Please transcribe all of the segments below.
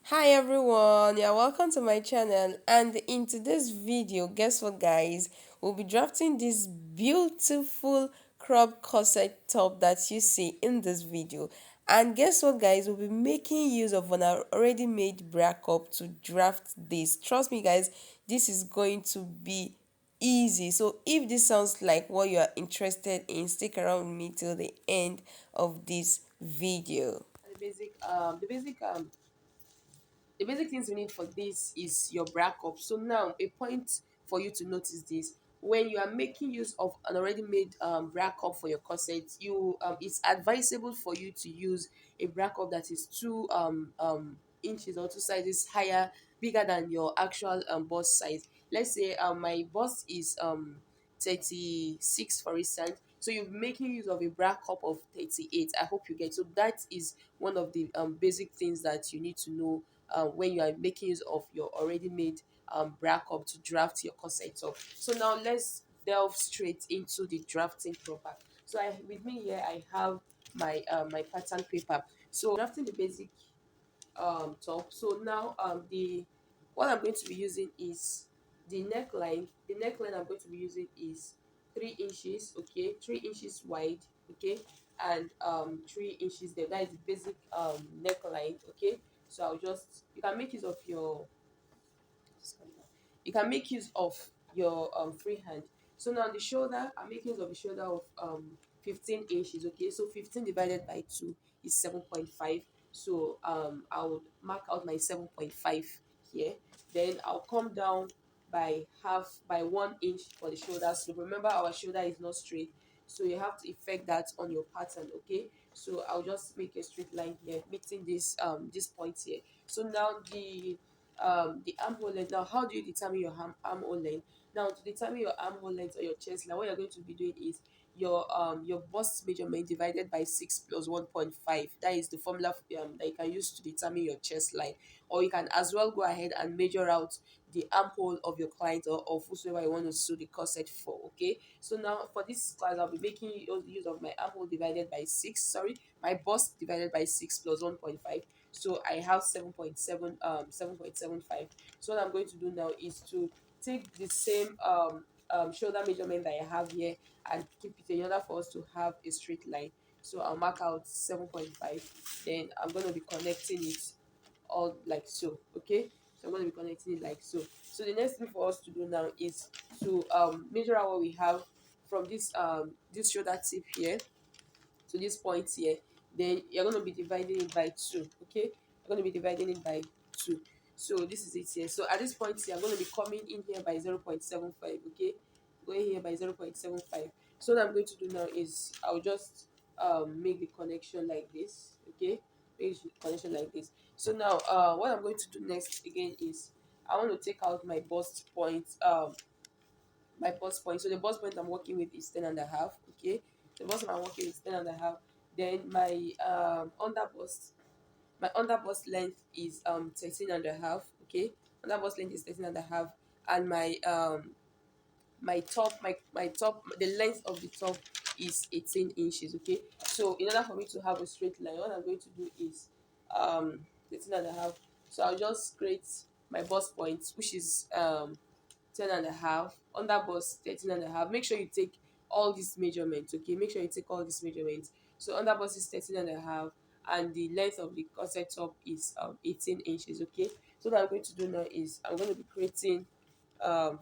Hi everyone, you're welcome to my channel, and in today's video, guess what guys, we'll be drafting this beautiful crop corset top that you see in this video. And guess what guys, we'll be making use of an already made bra cup to draft this. Trust me guys, this is going to be easy. So if this sounds like what you are interested in, stick around with me till the end of this video. The basic things we need for this is your bra cup. So now a point for you to notice this: when you are making use of an already made bra cup for your corset, you it's advisable for you to use a bra cup that is 2 inches or 2 sizes higher, bigger than your actual bust size. Let's say my bust is 36 for instance, so you're making use of a bra cup of 38. I hope you get. So that is one of the basic things that you need to know when you are making use of your already made bra cup to draft your corset up. So now let's delve straight into the drafting proper. So with me here I have my pattern paper. So drafting the basic top. So now the what I'm going to be using is the neckline. The neckline I'm going to be using is 3 inches, okay, 3 inches wide, okay, and 3 inches there. That is the basic neckline, okay. So I'll just you can make use of your freehand. So now the shoulder, I'm making use of a shoulder of 15 inches. Okay, so 15 divided by 2 is 7.5. So I would mark out my 7.5 here. Then I'll come down by 1 inch for the shoulder. So remember, our shoulder is not straight, so you have to effect that on your pattern. Okay, so I'll just make a straight line here, meeting this point here. So now the armhole length. Now, how do you determine your armhole length? Now, to determine your armhole length or your chest line, what you're going to be doing is your bust measurement divided by 6 plus 1.5. That is the formula that you can use to determine your chest line. Or you can as well go ahead and measure out the armhole of your client, or of whosoever you want to sew the corset for. Okay, so now for this class I'll be making use of my armhole divided by 6, sorry, my bust divided by 6 plus 1.5. So I have 7.75. So what I'm going to do now is to take the same shoulder measurement that I have here and keep it in order for us to have a straight line. So I'll mark out 7.5, then I'm going to be connecting it all like so. Okay, so I'm going to be connecting it like so. So the next thing for us to do now is to measure out what we have from this shoulder tip here to this point here. Then you're going to be dividing it by 2. Okay, you're going to be dividing it by 2. So this is it here. So at this point here, I'm going to be coming in here by 0.75. Okay, going here by 0.75. So what I'm going to do now is I'll just make the connection like this. Okay, make the connection like this. So now what I'm going to do next again is I want to take out my bust point. My bust point. So the bust point I'm working with is 10.5. Okay, the bust point I'm working with is 10.5. Then my under bust length is 13.5. Okay, under bust length is 13.5, and my top, the length of the top is 18 inches. Okay, so in order for me to have a straight line, what I'm going to do is 13.5. So I'll just create my bust point, which is 10.5, under bust 13.5. Make sure you take all these measurements. Okay, make sure you take all these measurements. So under bust is 13.5, and the length of the corset top is 18 inches. Okay, so what I'm going to do now is I'm going to be creating um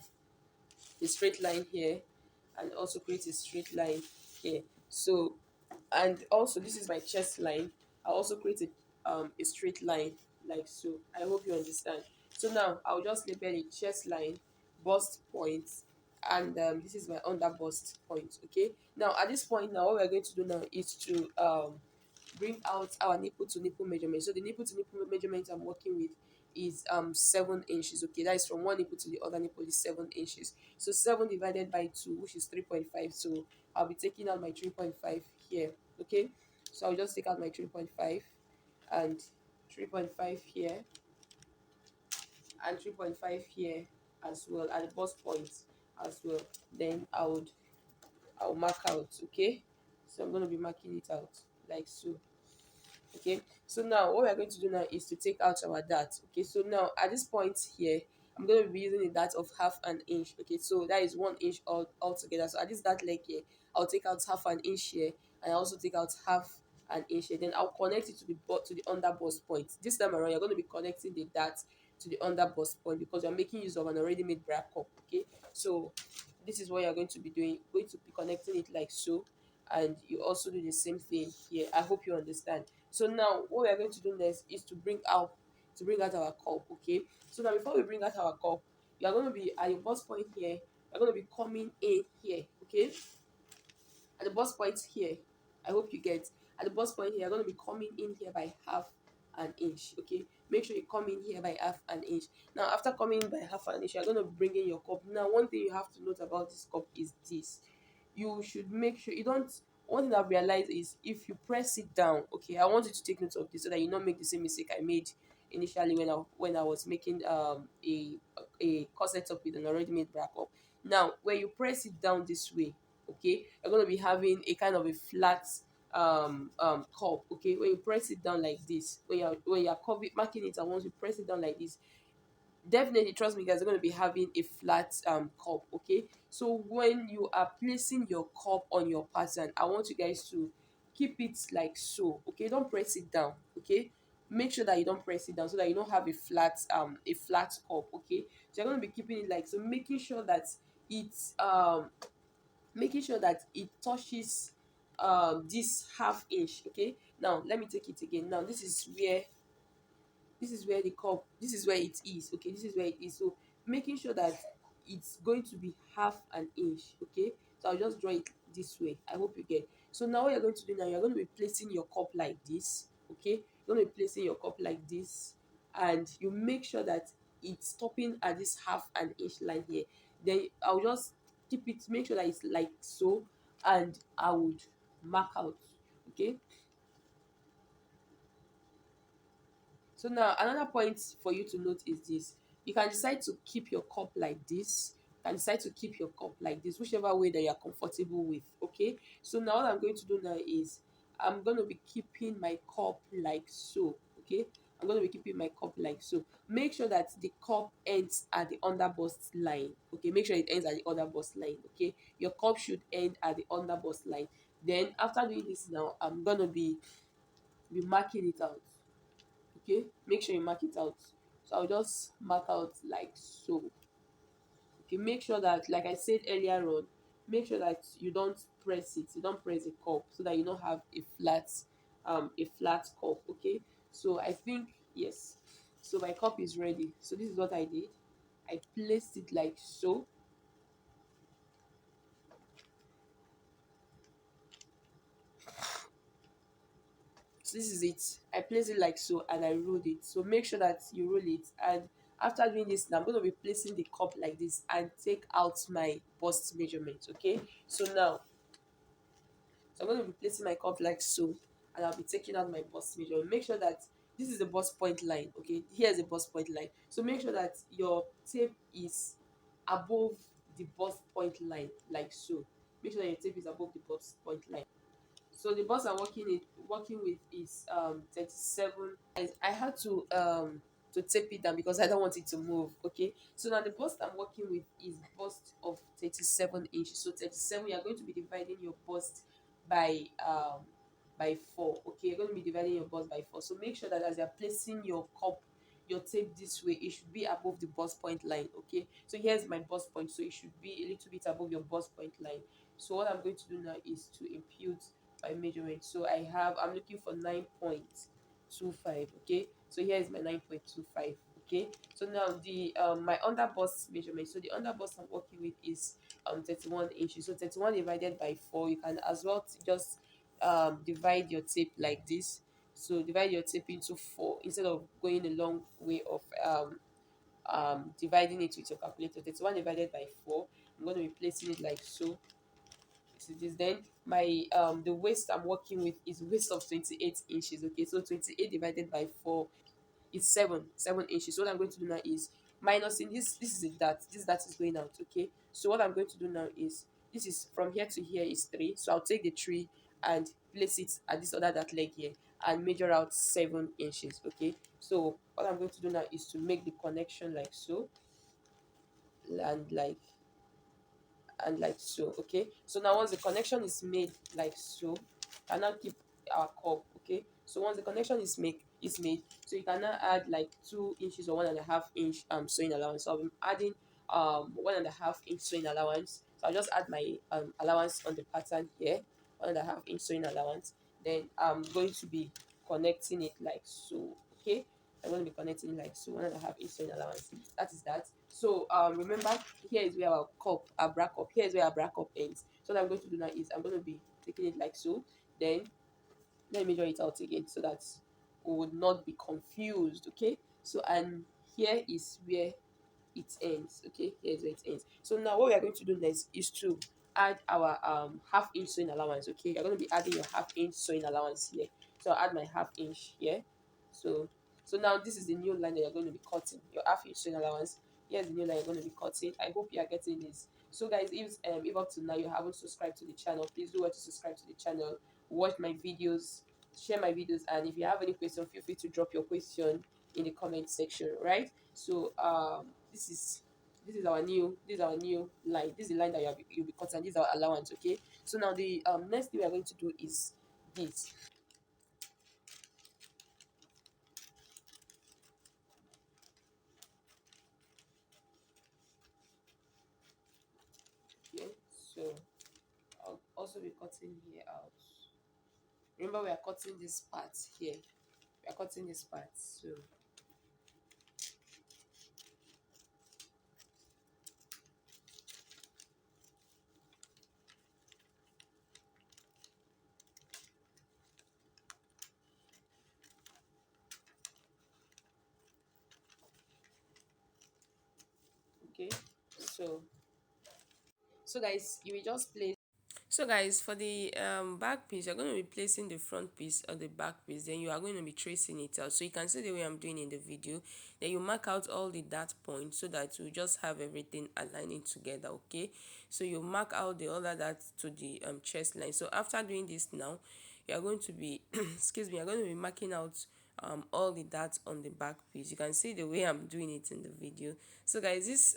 a straight line here, and also create a straight line here. So, and also this is my chest line. I'll also create a straight line like so. I hope you understand. So now I'll just label a chest line, bust point, and this is my under bust point. Okay, now at this point now what we're going to do now is to bring out our nipple to nipple measurement. So the nipple to nipple measurement I'm working with is 7 inches. Okay, that is from one nipple to the other nipple is 7 inches. So 7 divided by 2, which is 3.5. So I'll be taking out my 3.5 here. Okay, so I'll just take out my 3.5 and 3.5 here and 3.5 here as well at the bust point as well. Then I'll mark out. Okay, so I'm going to be marking it out like so. Okay, so now what we are going to do now is to take out our dart. Okay, so now at this point here, I'm going to be using a dart of half an inch. Okay, so that is 1 inch altogether. So at this dart leg here, I'll take out half an inch here, and I also take out half an inch here. Then I'll connect it to the to the under bust point. This time around, you're going to be connecting the dart to the under bust point because you're making use of an already made bra cup. Okay, so this is what you're going to be doing. Going to be connecting it like so, and you also do the same thing here. I hope you understand. So now what we are going to do next is to bring out our cup. Okay, so now before we bring out our cup, you are going to be at your bust point here. You're going to be coming in here. Okay, at the bust point here, I hope you get. At the bust point here, you're going to be coming in here by half an inch. Okay, make sure you come in here by half an inch. Now after coming in by half an inch, you're going to bring in your cup. Now one thing you have to note about this cup is this: you should make sure you don't. One thing I've realized is if you press it down, okay, I want you to take note of this so that you not make the same mistake I made initially when I was making a corset top with an already made bra cup. Now when you press it down this way, okay, you're going to be having a kind of a flat cup. Okay, when you press it down like this, when you're marking it, and once you press it down like this, definitely trust me guys, you're going to be having a flat cup. Okay, so when you are placing your cup on your pattern, I want you guys to keep it like so. Okay, don't press it down. Okay, make sure that you don't press it down so that you don't have a flat cup. Okay, so you're going to be keeping it like so, it's making sure that it touches this half inch. Okay, now let me take it again. Now this is where it is. Okay, this is where it is. So making sure that it's going to be half an inch. Okay, so I'll just draw it this way. I hope you get. So now what you're going to do now, you're going to be placing your cup like this. Okay, you're going to be placing your cup like this, and you make sure that it's stopping at this half an inch line here. Then I'll just keep it, make sure that it's like so, and I would mark out. Okay, so now another point for you to note is this: you can decide to keep your cup like this, you can decide to keep your cup like this, whichever way that you're comfortable with. Okay, so now what I'm going to do now is I'm going to be keeping my cup like so. Okay, I'm going to be keeping my cup like so. Make sure that the cup ends at the underbust line. Okay, make sure it ends at the underbust line. Okay, your cup should end at the underbust line. Then after doing this now, I'm going to be marking it out. Okay, make sure you mark it out. So I'll just mark out like so. Okay, make sure that, like I said earlier on, make sure that you don't press the cup so that you don't have a flat cup. Okay, so I think yes, so my cup is ready. So this is what I did. I placed it like so. So this is it. I place it like so, and I rolled it. So make sure that you roll it. And after doing this, now I'm going to be placing the cup like this and take out my bust measurement. Okay, so now, so I'm going to be placing my cup like so, and I'll be taking out my bust measurement. Make sure that this is the bust point line. Okay, here's the bust point line. So make sure that your tape is above the bust point line like so. Make sure that your tape is above the bust point line. So the bus I'm working with is 37. I had to tape it down because I don't want it to move. Okay. So now the bust I'm working with is bust of 37 inches. So 37, you are going to be dividing your bust by by 4. Okay, you're going to be dividing your bust by 4. So make sure that as you're placing your tape this way, it should be above the bust point line. Okay, so here's my bust point, so it should be a little bit above your bust point line. So what I'm going to do now is to impute by measurement. So I'm looking for 9.25. Okay, so here is my 9.25. Okay, so now the my under bust measurement. So the under bust I'm working with is 31 inches. So 31 divided by 4, you can as well just divide your tape like this. So divide your tape into 4 instead of going a long way of dividing it with your calculator. 31 divided by 4, I'm going to be placing it like so. It is. Then my the waist I'm working with is waist of 28 inches. Okay, so 28 divided by 4 is 7 inches. So what I'm going to do now is minusing this is a dart, this dart is going out. Okay, so what I'm going to do now is, this is from here to here is 3, so I'll take the 3 and place it at this other that leg here and measure out 7 inches. Okay, so what I'm going to do now is to make the connection like so, and like so. Okay, so now once the connection is made like so, can now keep our cup. Okay, so once the connection is made, so you can now add like 2 inches or 1.5 inch sewing allowance. So I'll be adding 1.5 inch sewing allowance. So I'll just add my allowance on the pattern here, 1.5 inch sewing allowance. Then I'm going to be connecting it like so. Okay, I'm going to be connecting it like so, 1.5 inch sewing allowance. That is that. So remember, here is where our cup, our bra cup, here is where our bra cup ends. So what I'm going to do now is I'm going to be taking it like so. Then let me measure it out again so that we would not be confused. Okay, so and here is where it ends. Okay, here's where it ends. So now what we are going to do next is to add our half-inch sewing allowance. Okay, you're going to be adding your half-inch sewing allowance here. So I'll add my half-inch here. So now this is the new line that you're going to be cutting, your half-inch sewing allowance. Here's the new line you're going to be cutting. I hope you are getting this. So guys, if up to now you haven't subscribed to the channel, please do want to subscribe to the channel, watch my videos, share my videos, and if you have any question, feel free to drop your question in the comment section. Right, so this is our new line. This is the line that you'll be cutting. This is our allowance. Okay, so now the next thing we are going to do is this. Okay, so I'll also be cutting here out. Remember, we are cutting this part here. We are cutting this part. So okay, so guys, you will just place. So guys, for the back piece, you're going to be placing the front piece on the back piece. Then you are going to be tracing it out. So you can see the way I'm doing in the video. Then you mark out all the dart points so that you just have everything aligning together. Okay, so you mark out the other dart to the chest line. So after doing this now, you are going to be excuse me, you're going to be marking out all the darts on the back piece. You can see the way I'm doing it in the video. So guys, this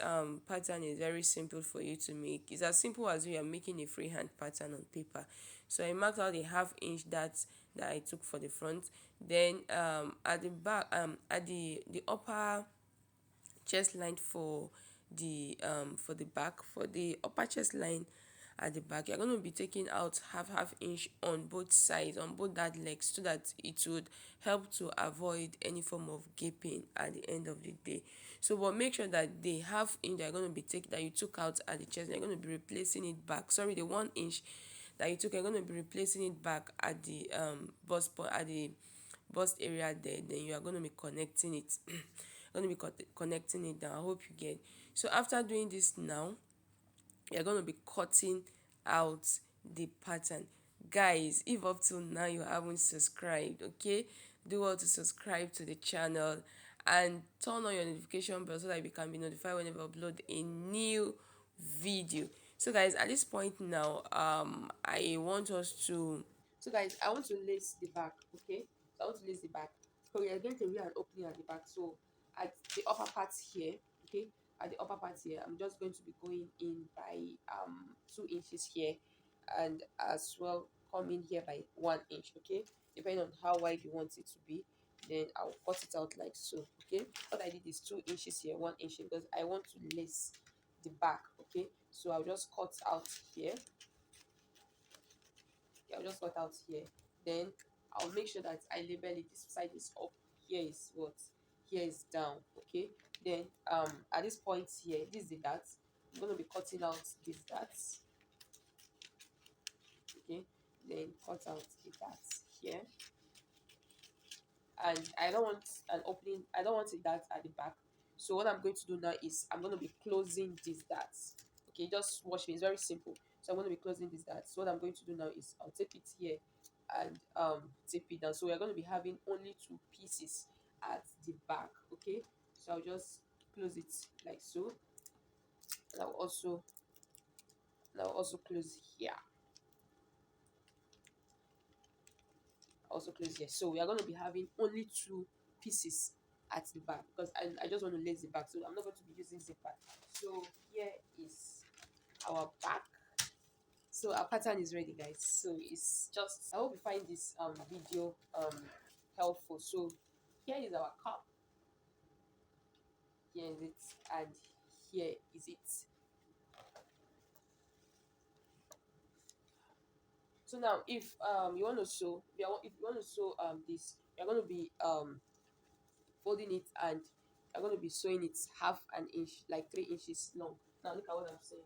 pattern is very simple for you to make. It's as simple as you are making a freehand pattern on paper. So I marked out the half-inch darts that I took for the front. Then at the back, at the upper chest line for the back, for the upper chest line at the back, you're going to be taking out half inch on both sides, on both that legs, so that it would help to avoid any form of gaping at the end of the day. So but make sure that the half inch that you're going to be taking, that you took out at the chest, you're going to be replacing it back, sorry, the 1 inch that you took, you're going to be replacing it back at the bust point, at the bust area there. Then you are going to be connecting it going to be connecting it down. I hope you get. So after doing this now, you're going to be cutting out the pattern. Guys, if up till now you haven't subscribed, okay, do well to subscribe to the channel and turn on your notification bell so that you can be notified whenever I upload a new video. So guys, at this point now, I want us to, so guys, I want to lace the back. Okay, so I want to lace the back. So we are going to do an opening at the back. So at the upper part here, okay, at the upper part here, I'm just going to be going in by 2 inches here, and as well come in here by 1 inch. Okay, depending on how wide you want it to be, then I'll cut it out like so. Okay, what I did is 2 inches here, 1 inch here, because I want to lace the back. Okay, so I'll just cut out here. Yeah, I'll just cut out here. Then I'll make sure that I label it. This side is up, here is what, here is down. Okay, then at this point here, this is the dart. I'm going to be cutting out these darts. Okay, then cut out the darts here. And I don't want an opening, I don't want a dart at the back. So what I'm going to do now is I'm going to be closing these darts. Okay, just watch me, it's very simple. So I'm going to be closing these darts. So what I'm going to do now is I'll tape it here and tape it down. So we're going to be having only 2 pieces at the back. Okay, so I'll just close it like so, and I'll also close here. also close here. So we are going to be having only two pieces at the back, because I just want to lace the back, so I'm not going to be using zipper. So here is our back. So our pattern is ready, guys. So it's just, I hope you find this video helpful. So here is our cup, here is it, and here is it. So now, if you want to sew, if you want to sew this, you're going to be folding it, and you're going to be sewing it half an inch, like 3 inches long. Now look at what I'm saying.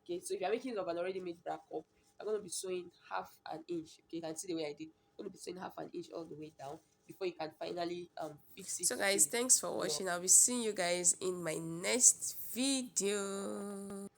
Okay, so if you're making it of an already made bra cup, you're going to be sewing half an inch. Okay, you can see the way I did. You're going to be sewing half an inch all the way down before you can finally fix it. So guys, thanks for watching. I'll be seeing you guys in my next video.